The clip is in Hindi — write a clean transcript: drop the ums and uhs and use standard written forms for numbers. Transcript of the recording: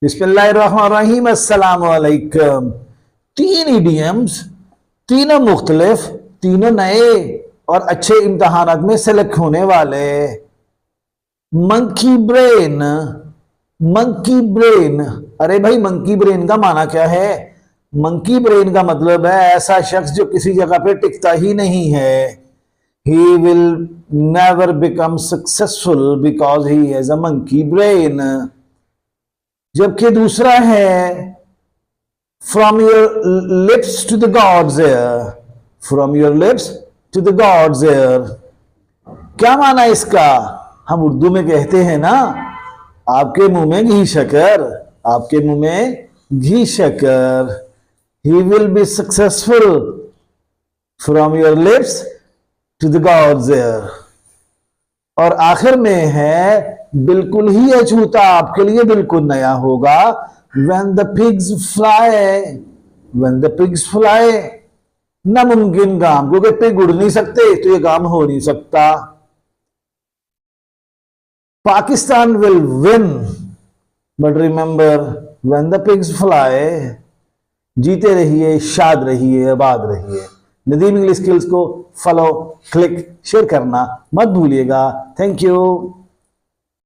बिस्मिल्लाहिर्रहमानिर्रहीम, अस्सलाम वालेकुम। तीन इडियम्स, तीनों मुख्तलिफ, तीनों नए और अच्छे इम्तहानात में सेलेक्ट होने वाले। Monkey brain, monkey brain. अरे भाई, मंकी ब्रेन का माना क्या है? मंकी ब्रेन का मतलब है ऐसा शख्स जो किसी जगह पे टिकता ही नहीं है। He will never become successful because he has a monkey brain। जबकि दूसरा है from your lips to the gods ear, from your lips to the gods ear. क्या माना इसका? हम उर्दू में कहते हैं ना, आपके मुंह में घी शक्कर, आपके मुंह में घी शक्कर। He will be successful from your lips to the gods ear. और आखिर में है बिल्कुल ही अछूता, आपके लिए बिल्कुल नया होगा। When the pigs fly, when the pigs fly। नामुमकिन काम, क्योंकि पिग उड़ नहीं सकते तो ये काम हो नहीं सकता। Pakistan will win, but remember when the pigs fly। जीते रहिए, शाद रहिए, आबाद रहिए। नदीम इंग्लिश स्किल्स को फॉलो, क्लिक, शेयर करना मत भूलिएगा। Thank you.